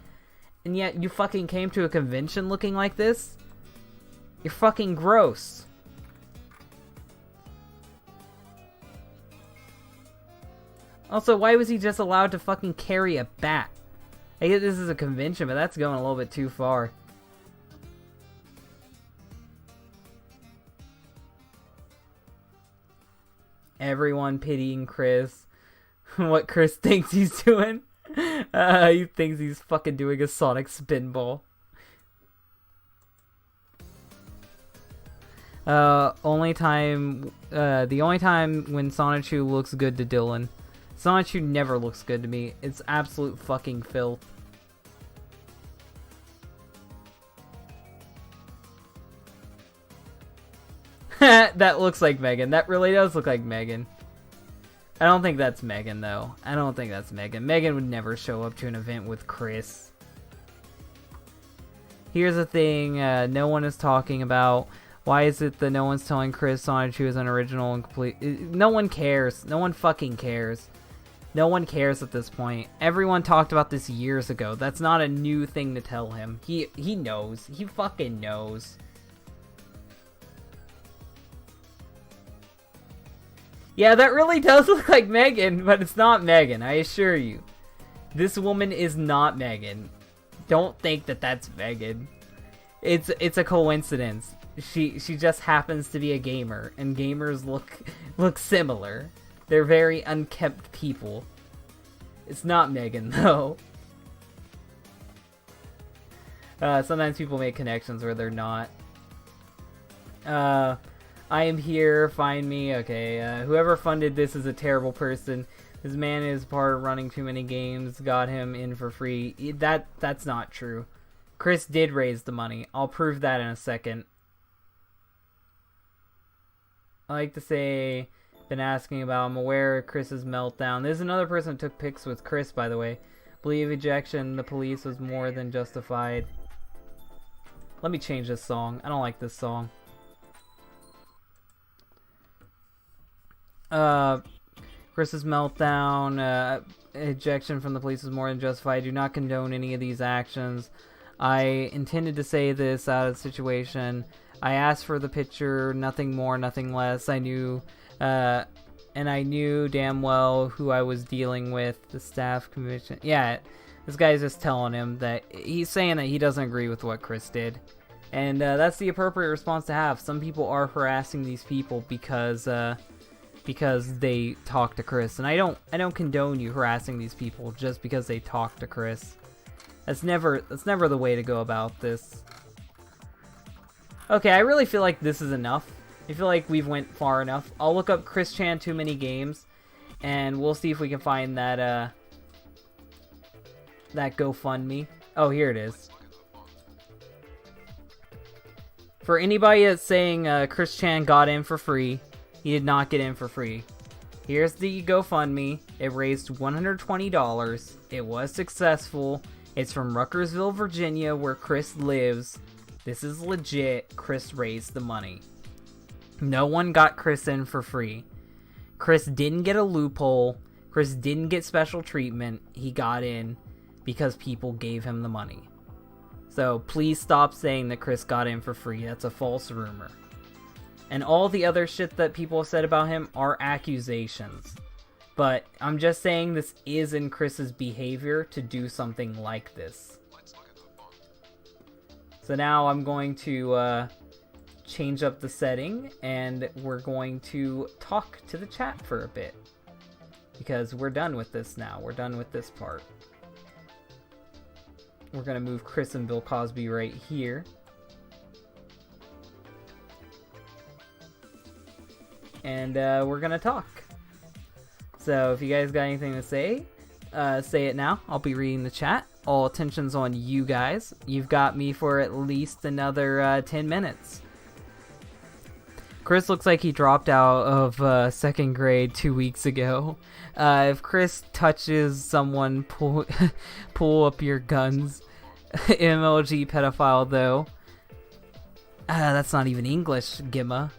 And yet you fucking came to a convention looking like this? You're fucking gross. Also, why was he just allowed to fucking carry a bat? I get this is a convention, but that's going a little bit too far. Everyone pitying Chris. What Chris thinks he's doing. He thinks he's fucking doing a Sonic spinball. The only time when Sonichu looks good to Dylan. Sonichu never looks good to me. It's absolute fucking filth. That looks like Megan. That really does look like Megan. I don't think that's Megan, though. I don't think that's Megan. Megan would never show up to an event with Chris. Here's the thing no one is talking about. Why is it that no one's telling Chris Sonichu is unoriginal and complete? No one cares. No one fucking cares. No one cares at this point. Everyone talked about this years ago. That's not a new thing to tell him. He knows. He fucking knows. Yeah, that really does look like Megan, but it's not Megan, I assure you. This woman is not Megan. Don't think that that's Megan. It's a coincidence. She just happens to be a gamer, and gamers look similar. They're very unkempt people. It's not Megan, though. Sometimes people make connections where they're not. I am here, find me. Okay, whoever funded this is a terrible person. This man is part of running too many games, got him in for free. That's not true. Chris did raise the money. I'll prove that in a second. I like to say, been asking about, I'm aware of Chris's meltdown. There's another person who took pics with Chris, by the way. Believe ejection, the police was more than justified. Let me change this song. I don't like this song. Chris's meltdown, ejection from the police was more than justified. I do not condone any of these actions. I intended to say this out of the situation. I asked for the picture, nothing more, nothing less. I knew, and I knew damn well who I was dealing with, the staff commission. Yeah, this guy's just telling him that he's saying that he doesn't agree with what Chris did. And that's the appropriate response to have. Some people are harassing these people because they talk to Chris. And I don't condone you harassing these people just because they talk to Chris. That's never the way to go about this. Okay, I really feel like this is enough. I feel like we've went far enough. I'll look up Chris Chan Too Many Games, and we'll see if we can find that that GoFundMe. Oh, here it is. For anybody that's saying Chris Chan got in for free, he did not get in for free. Here's the GoFundMe. It raised $120. It was successful. It's from Ruckersville, Virginia, where Chris lives. This is legit. Chris raised the money. No one got Chris in for free. Chris didn't get a loophole. Chris didn't get special treatment. He got in because people gave him the money. So please stop saying that Chris got in for free. That's a false rumor. And all the other shit that people have said about him are accusations. But I'm just saying this is in Chris's behavior to do something like this. So now I'm going to change up the setting, and we're going to talk to the chat for a bit. because we're done with this now. We're done with this part. We're gonna move Chris and Bill Cosby right here. And we're gonna talk. So if you guys got anything to say it now. I'll be reading the chat. All attention's on you guys. You've got me for at least another 10 minutes. Chris looks like he dropped out of second grade 2 weeks ago. If Chris touches someone, pull up your guns. MLG pedophile, though. That's not even English, Gimma.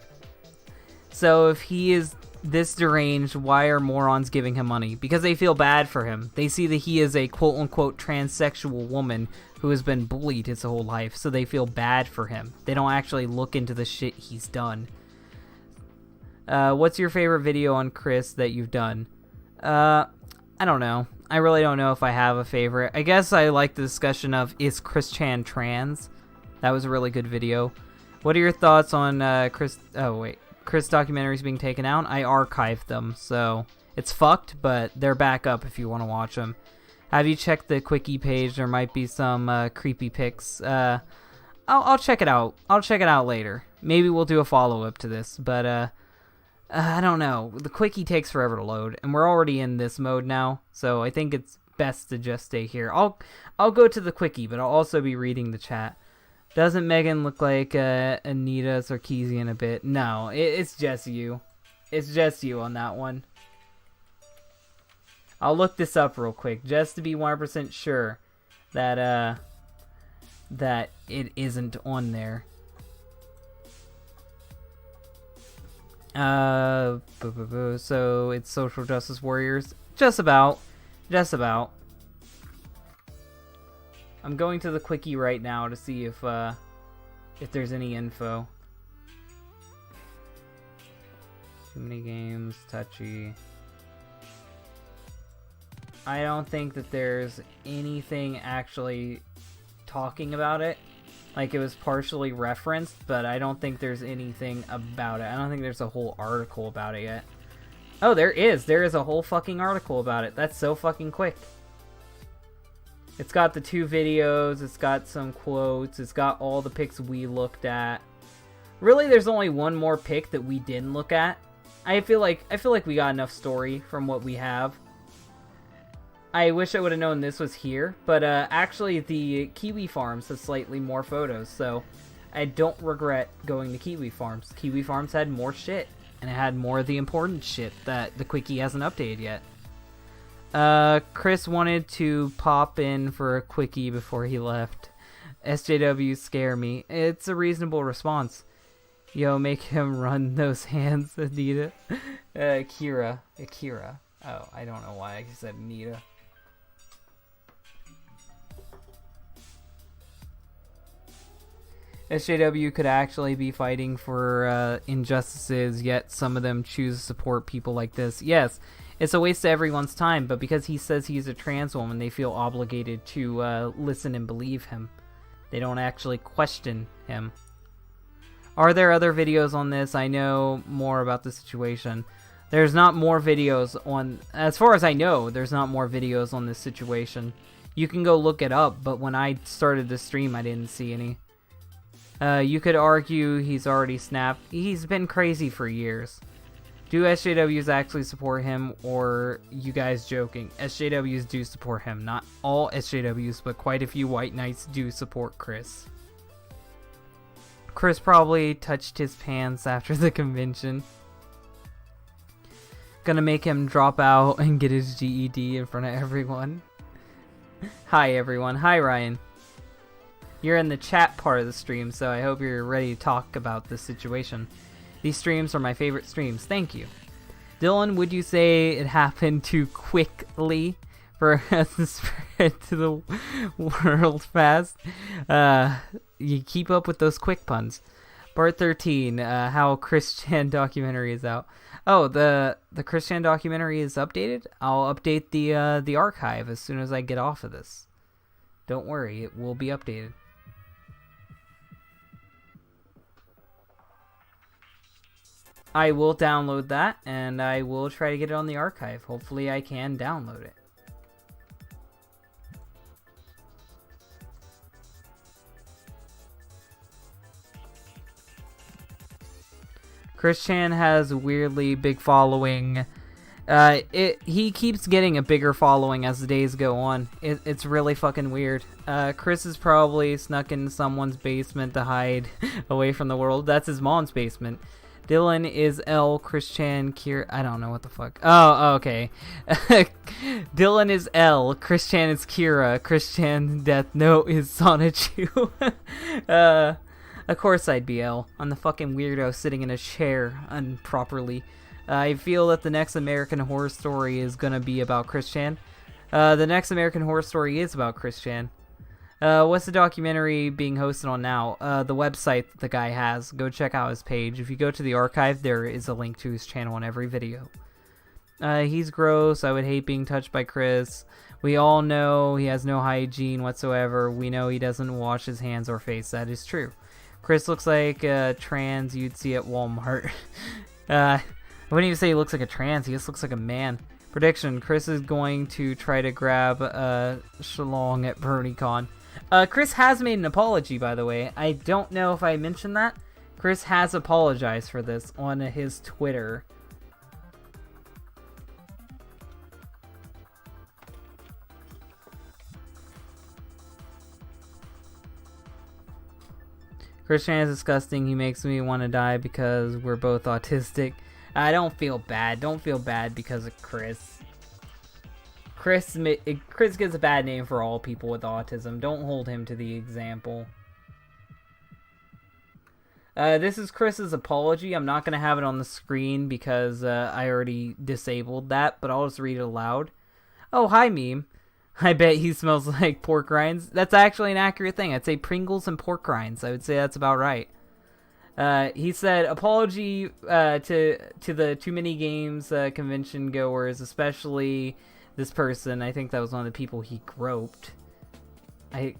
So if he is this deranged, why are morons giving him money? Because they feel bad for him. They see that he is a quote-unquote transsexual woman who has been bullied his whole life, so they feel bad for him. They don't actually look into the shit he's done. What's your favorite video on Chris that you've done? I don't know. I really don't know if I have a favorite. I guess I like the discussion of, is Chris Chan trans? That was a really good video. What are your thoughts on Chris... Oh, wait. Chris documentaries being taken out? I archived them, so it's fucked, but they're back up if you want to watch them. Have you checked the Quickie page? There might be some creepy pics. I'll check it out. I'll check it out later. Maybe we'll do a follow-up to this, but I don't know. The Quickie takes forever to load, and we're already in this mode now, so I think it's best to just stay here. I'll go to the Quickie, but I'll also be reading the chat. Doesn't Megan look like Anita Sarkeesian a bit? No, it's just you. It's just you on that one. I'll look this up real quick just to be 100% sure that that it isn't on there. So it's social justice warriors. Just about. Just about. I'm going to the Quickie right now to see if there's any info. Too many games, touchy. I don't think that there's anything actually talking about it. Like, it was partially referenced, but I don't think there's anything about it. I don't think there's a whole article about it yet. Oh, there is. There is a whole fucking article about it. That's so fucking quick. It's got the 2 videos, it's got some quotes, it's got all the pics we looked at. Really, there's only one more pic that we didn't look at. I feel like we got enough story from what we have. I wish I would have known this was here, but actually the Kiwi Farms has slightly more photos, so I don't regret going to Kiwi Farms. Kiwi Farms had more shit, and it had more of the important shit that the Quickie hasn't updated yet. Chris wanted to pop in for a Quickie before he left. SJWs scare me. It's a reasonable response. Yo, make him run those hands, Anita. Akira. Oh, I don't know why I said Anita. SJW could actually be fighting for injustices, yet some of them choose to support people like this. Yes. It's a waste of everyone's time, but because he says he's a trans woman, they feel obligated to listen and believe him. They don't actually question him. Are there other videos on this? I know more about the situation. There's not more videos on... As far as I know, there's not more videos on this situation. You can go look it up, but when I started the stream, I didn't see any. You could argue he's already snapped. He's been crazy for years. Do SJWs actually support him, or you guys joking? SJWs do support him. Not all SJWs, but quite a few white knights do support Chris. Chris probably touched his pants after the convention. Gonna make him drop out and get his GED in front of everyone. Hi everyone. Hi Ryan. You're in the chat part of the stream, so I hope you're ready to talk about this situation. These streams are my favorite streams. Thank you. Dylan, would you say it happened too quickly for us to spread to the world fast? You keep up with those quick puns. Part 13, how Chris Chan documentary is out. Oh, the Chris Chan documentary is updated? I'll update the archive as soon as I get off of this. Don't worry, it will be updated. I will download that, and I will try to get it on the archive. Hopefully I can download it. Chris Chan has a weirdly big following. He keeps getting a bigger following as the days go on. It's really fucking weird. Chris is probably snuck in someone's basement to hide away from the world. That's his mom's basement. Dylan is L, Chris Chan, Kira. I don't know what the fuck. Oh, okay. Dylan is L, Chris Chan is Kira, Chris Chan Death Note is Sonichu. Of course I'd be L. I'm the fucking weirdo sitting in a chair improperly. I feel that the next American Horror Story is gonna be about Chris Chan. The next American Horror Story is about Chris Chan. What's the documentary being hosted on now? The website that the guy has. Go check out his page. If you go to the archive, there is a link to his channel in every video. He's gross. I would hate being touched by Chris. We all know he has no hygiene whatsoever. We know he doesn't wash his hands or face. That is true. Chris looks like a trans you'd see at Walmart. I wouldn't even say he looks like a trans. He just looks like a man. Prediction. Chris is going to try to grab Shalong at BronyCon. Chris has made an apology, by the way. I don't know if I mentioned that. Chris has apologized for this on his Twitter. Chris Chan is disgusting. He makes me want to die because we're both autistic. I don't feel bad. Don't feel bad because of Chris. Chris gets a bad name for all people with autism. Don't hold him to the example. This is Chris's apology. I'm not going to have it on the screen because I already disabled that, but I'll just read it aloud. Oh, hi, meme. I bet he smells like pork rinds. That's actually an accurate thing. I'd say Pringles and pork rinds. I would say that's about right. He said, apology to the Too Many Games convention goers, especially this person. I think that was one of the people he groped.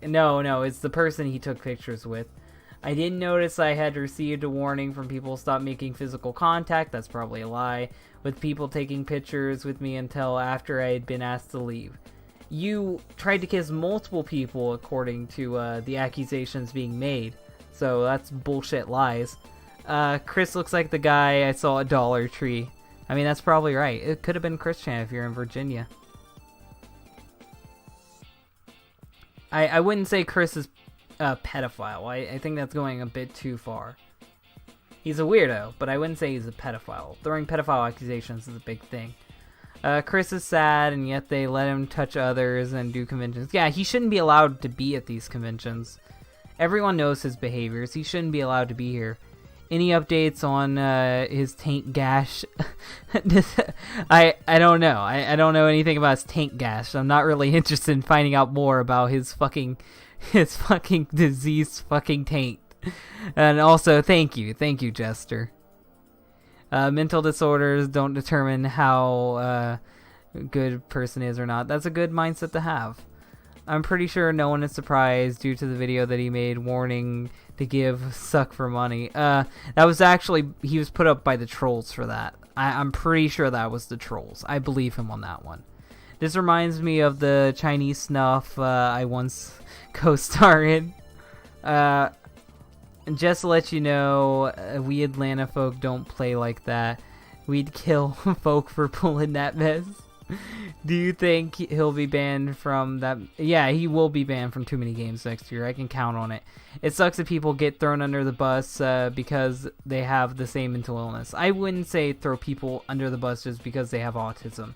No, it's the person he took pictures with. I didn't notice I had received a warning from people stop making physical contact. That's probably a lie. With people taking pictures with me until after I had been asked to leave. You tried to kiss multiple people according to the accusations being made. So that's bullshit lies. Chris looks like the guy I saw at Dollar Tree. I mean, that's probably right. It could have been Chris Chan if you're in Virginia. I wouldn't say Chris is a pedophile. I think that's going a bit too far. He's a weirdo, but I wouldn't say he's a pedophile. Throwing pedophile accusations is a big thing. Chris is sad, and yet they let him touch others and do conventions. Yeah, he shouldn't be allowed to be at these conventions. Everyone knows his behaviors. He shouldn't be allowed to be here. Any updates on his taint gash? I don't know. I don't know anything about his taint gash. I'm not really interested in finding out more about his fucking diseased fucking taint. And also, thank you, Jester. Mental disorders don't determine how good a person is or not. That's a good mindset to have. I'm pretty sure no one is surprised due to the video that he made warning to give suck for money. That was actually, he was put up by the trolls for that. I'm pretty sure that was the trolls. I believe him on that one. This reminds me of the Chinese snuff I once co-starred in. And just to let you know, we Atlanta folk don't play like that. We'd kill folk for pulling that mess. Do you think he'll be banned from that? Yeah, he will be banned from Too Many Games next year. I can count on it. It sucks that people get thrown under the bus because they have the same mental illness. I wouldn't say throw people under the bus just because they have autism.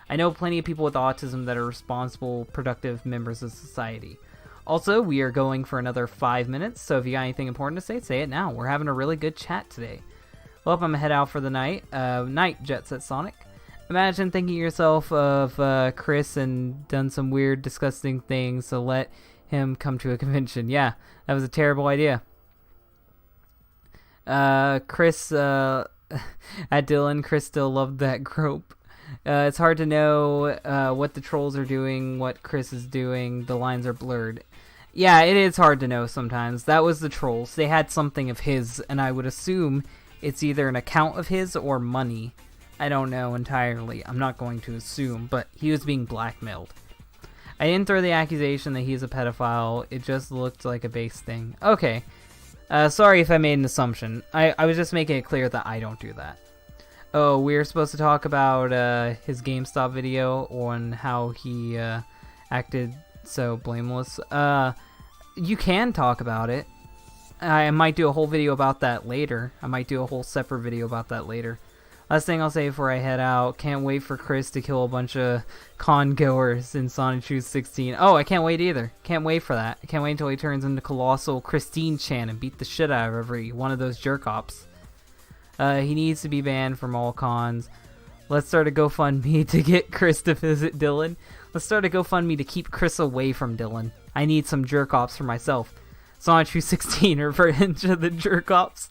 I know plenty of people with autism that are responsible, productive members of society. Also, we are going for another 5 minutes, so if you got anything important to say it now. We're having a really good chat today. Well, I'm going to head out for the night. Night, Jet Set Sonic. Imagine thinking yourself of Chris and done some weird, disgusting things to let him come to a convention. Yeah, that was a terrible idea. Chris, at Dylan, Chris still loved that grope. It's hard to know what the trolls are doing, what Chris is doing. The lines are blurred. Yeah, it is hard to know sometimes. That was the trolls. They had something of his, and I would assume It's either an account of his or money. I don't know entirely. I'm not going to assume, but he was being blackmailed. I didn't throw the accusation that he's a pedophile. It just looked like a base thing. Okay. Sorry if I made an assumption. I was just making it clear that I don't do that. Oh, we're supposed to talk about his GameStop video on how he acted so blameless. You can talk about it. I might do a whole video about that later. I might do a whole separate video about that later. Last thing I'll say before I head out, can't wait for Chris to kill a bunch of con goers in Sonic Shoes 16. Oh, I can't wait either. Can't wait for that. I can't wait until he turns into Colossal Christine Chan and beat the shit out of every one of those jerk-ops. He needs to be banned from all cons. Let's start a GoFundMe to get Chris to visit Dylan. Let's start a GoFundMe to keep Chris away from Dylan. I need some jerk-ops for myself. Sonic Shoes 16, Revenge of the Jerk-Ops.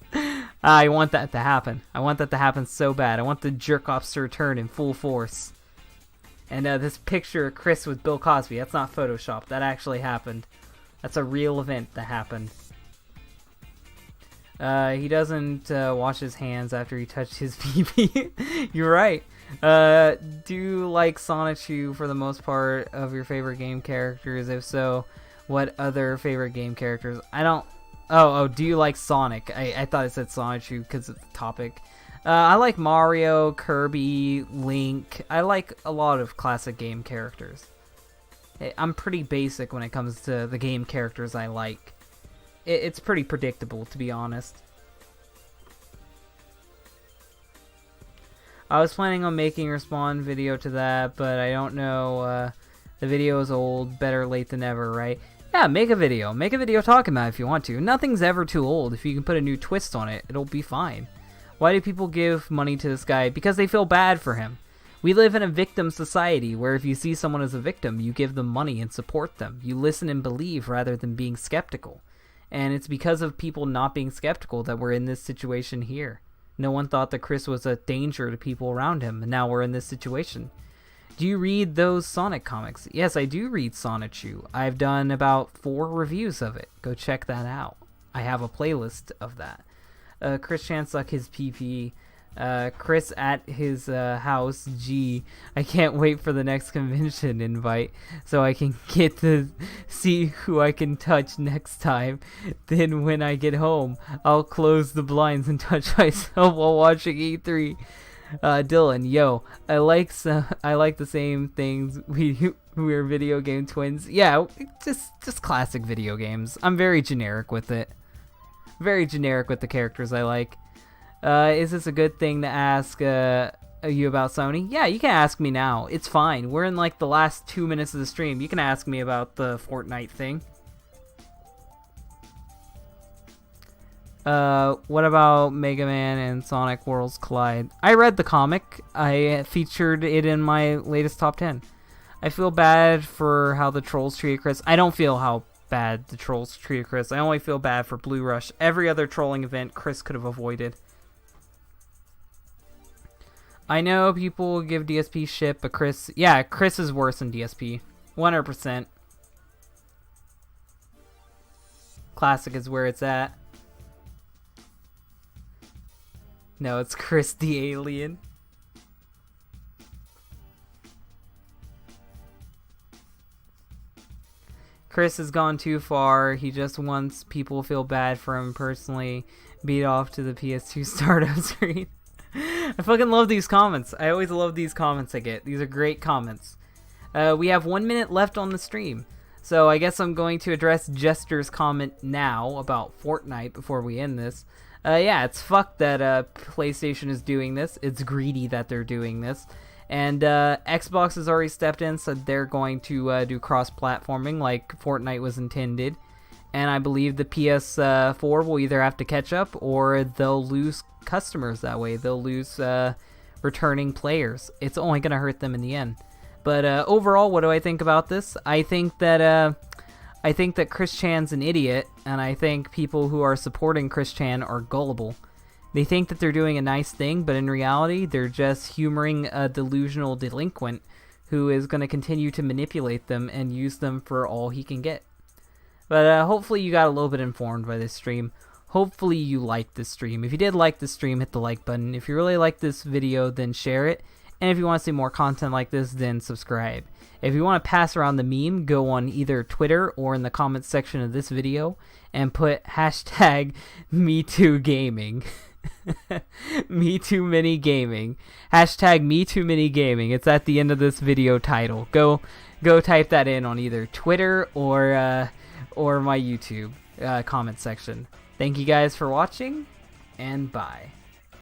I want that to happen. I want that to happen so bad. I want the jerk-ops to return in full force. And this picture of Chris with Bill Cosby, that's not Photoshop. That actually happened. That's a real event that happened. He doesn't wash his hands after he touched his pee-pee. You're right. Do you like Sonic Shoe for the most part of your favorite game characters? If so, what other favorite game characters? I don't... Oh, do you like Sonic? I thought it said Sonic Shoe because of the topic. I like Mario, Kirby, Link. I like a lot of classic game characters. I'm pretty basic when it comes to the game characters I like. It's pretty predictable, to be honest. I was planning on making a Respawn video to that, but I don't know. The video is old. Better late than never, right? Yeah, make a video. Make a video talking about it if you want to. Nothing's ever too old. If you can put a new twist on it, it'll be fine. Why do people give money to this guy? Because they feel bad for him. We live in a victim society where if you see someone as a victim, you give them money and support them. You listen and believe rather than being skeptical. And it's because of people not being skeptical that we're in this situation here. No one thought that Chris was a danger to people around him, and now we're in this situation. Do you read those Sonic comics? Yes, I do read Sonic Shoe. I've done about 4 reviews of it. Go check that out. I have a playlist of that. Chris Chan suck his PP. Chris at his house. Gee, I can't wait for the next convention invite so I can get to see who I can touch next time. Then when I get home, I'll close the blinds and touch myself while watching E3. Dylan, yo, I like the same things. We're video game twins. Yeah, just classic video games. I'm very generic with it. Very generic with the characters I like. Is this a good thing to ask you about Sony? Yeah, you can ask me now. It's fine. We're in like the last 2 minutes of the stream. You can ask me about the Fortnite thing. What about Mega Man and Sonic Worlds Collide? I read the comic. I featured it in my latest top 10. I feel bad for how the trolls treated Chris. I don't feel how bad the trolls treated Chris. I only feel bad for Blue Rush. Every other trolling event Chris could have avoided. I know people give DSP shit, but Chris is worse than DSP. 100%. Classic is where it's at. No, it's Chris the Alien. Chris has gone too far. He just wants people to feel bad for him personally. Beat off to the PS2 startup screen. I fucking love these comments. I always love these comments I get. These are great comments. We have 1 minute left on the stream. So I guess I'm going to address Jester's comment now about Fortnite before we end this. Yeah, it's fucked that PlayStation is doing this. It's greedy that they're doing this. And Xbox has already stepped in, so they're going to do cross-platforming like Fortnite was intended. And I believe the PS4 will either have to catch up or they'll lose customers that way. They'll lose returning players. It's only going to hurt them in the end. But overall, what do I think about this? I think that Chris Chan's an idiot, and I think people who are supporting Chris Chan are gullible. They think that they're doing a nice thing, but in reality, they're just humoring a delusional delinquent who is going to continue to manipulate them and use them for all he can get. But hopefully you got a little bit informed by this stream. hopefully you liked this stream. If you did like the stream, hit the like button. If you really like this video, then share it. And if you want to see more content like this, then subscribe. If you want to pass around the meme, go on either Twitter or in the comments section of this video and put hashtag #MeTooGaming. #MeTooMiniGaming. Hashtag #MeTooMiniGaming. It's at the end of this video title. Go type that in on either Twitter or my YouTube comment section. Thank you guys for watching, and bye.